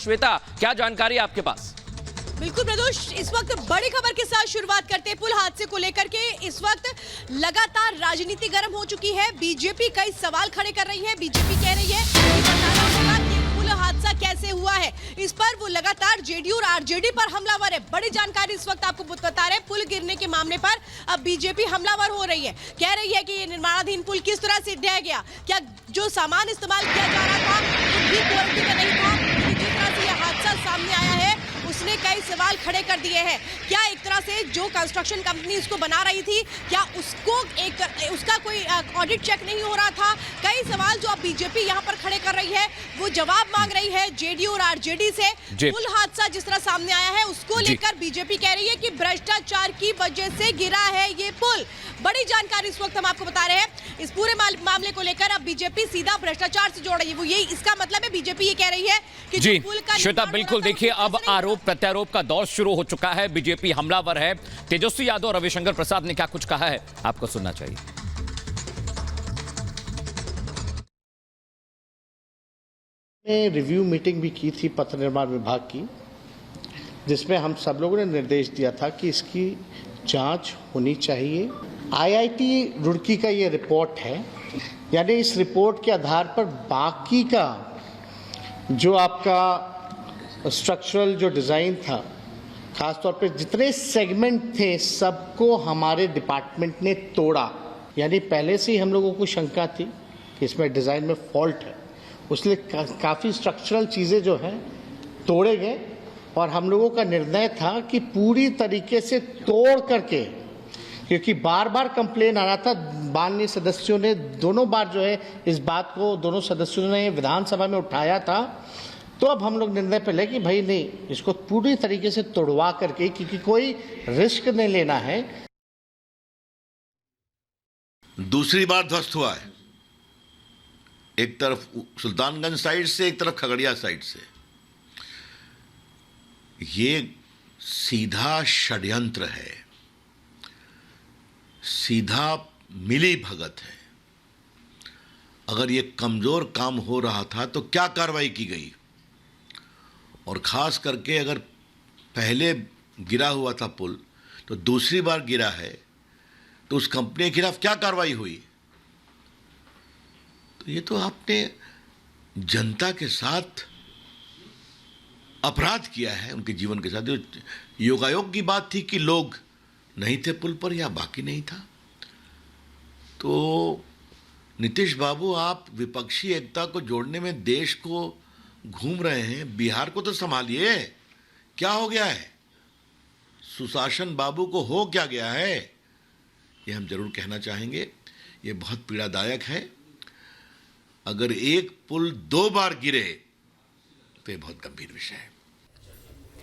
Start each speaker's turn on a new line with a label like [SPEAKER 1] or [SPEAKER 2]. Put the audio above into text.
[SPEAKER 1] श्वेता, क्या जानकारी है आपके पास?
[SPEAKER 2] बिल्कुल प्रदोष, इस वक्त बड़ी खबर के साथ शुरुआत करते हैं पुल हादसे को लेकर के। इस वक्त लगातार राजनीति गर्म हो चुकी है। बीजेपी कई सवाल खड़े कर रही है। बीजेपी कह रही है कि बताना होगा कि पुल हादसा कैसे हुआ है। इस पर वो लगातार जेडीयू और आरजेडी पर हमलावर है। बड़ी जानकारी इस वक्त आपको बता रहे हैं। पुल गिरने के मामले पर अब बीजेपी हमलावर हो रही है। कह रही है कि ये निर्माणाधीन पुल किस तरह से ढह गया, क्या जो सामान इस्तेमाल किया जा रहा था वो क्वालिटी का नहीं था। जिस तरह से यह हादसा सामने आया है उसने कई सवाल खड़े कर दिए हैं। क्या एक तरह से जो कंस्ट्रक्शन कंपनी इसको बना रही थी, क्या उसका कोई ऑडिट चेक नहीं हो रहा था? कई सवाल जो अब बीजेपी यहाँ पर खड़े कर रही है वो जवाब मांग रही है जेडीयू और आरजेडी से। पुल हादसा जिस तरह सामने आया है उसको लेकर बीजेपी कह रही है कि भ्रष्टाचार की वजह से गिरा है ये पुल। बड़ी जानकारी इस वक्त हम आपको बता रहे हैं। इस पूरे मामले को लेकर अब बीजेपी सीधा भ्रष्टाचार से जोड़ रही है। वो यही इसका मतलब है, बीजेपी ये कह रही है कि
[SPEAKER 1] जी
[SPEAKER 2] पुल का
[SPEAKER 1] श्वेता, बिल्कुल देखिए, अब आरोप प्रत्यारोप का दौर शुरू हो चुका है। बीजेपी हमलावर है। तेजस्वी यादव और रविशंकर प्रसाद ने क्या कुछ कहा है, आपको सुनना चाहिए।
[SPEAKER 3] रिव्यू मीटिंग भी की थी पथ निर्माण विभाग की, जिसमें हम सब लोगों ने निर्देश दिया था कि इसकी जांच होनी चाहिए। आईआईटी रुड़की का ये रिपोर्ट है, यानी इस रिपोर्ट के आधार पर बाकी का जो आपका स्ट्रक्चरल जो डिज़ाइन था, खासतौर पे जितने सेगमेंट थे सबको हमारे डिपार्टमेंट ने तोड़ा। यानी पहले से ही हम लोगों को शंका थी कि इसमें डिज़ाइन में फॉल्ट है, उसलिए काफ़ी स्ट्रक्चरल चीज़ें जो हैं तोड़े गए और हम लोगों का निर्णय था कि पूरी तरीके से तोड़ करके, क्योंकि बार बार कंप्लेन आ रहा था। माननीय सदस्यों ने दोनों बार जो है इस बात को दोनों सदस्यों ने विधानसभा में उठाया था, तो अब हम लोग निर्णय पे ले कि भाई नहीं, इसको पूरी तरीके से तोड़वा करके, क्योंकि कोई रिस्क नहीं लेना है।
[SPEAKER 4] दूसरी बार ध्वस्त हुआ है, एक तरफ सुल्तानगंज साइड से, एक तरफ खगड़िया साइड से। ये सीधा षड्यंत्र है, सीधा मिली भगत है। अगर ये कमजोर काम हो रहा था तो क्या कार्रवाई की गई? और खास करके अगर पहले गिरा हुआ था पुल तो दूसरी बार गिरा है तो उस कंपनी के खिलाफ क्या कार्रवाई हुई? तो ये तो आपने जनता के साथ अपराध किया है, उनके जीवन के साथ। योगायोग की बात थी कि लोग नहीं थे पुल पर या बाकी नहीं था। तो नीतीश बाबू, आप विपक्षी एकता को जोड़ने में देश को घूम रहे हैं, बिहार को तो संभालिए। क्या हो गया है? सुशासन बाबू को हो क्या गया है? ये हम जरूर कहना चाहेंगे। ये बहुत पीड़ादायक है। अगर एक पुल 2 बार गिरे तो ये बहुत गंभीर विषय है।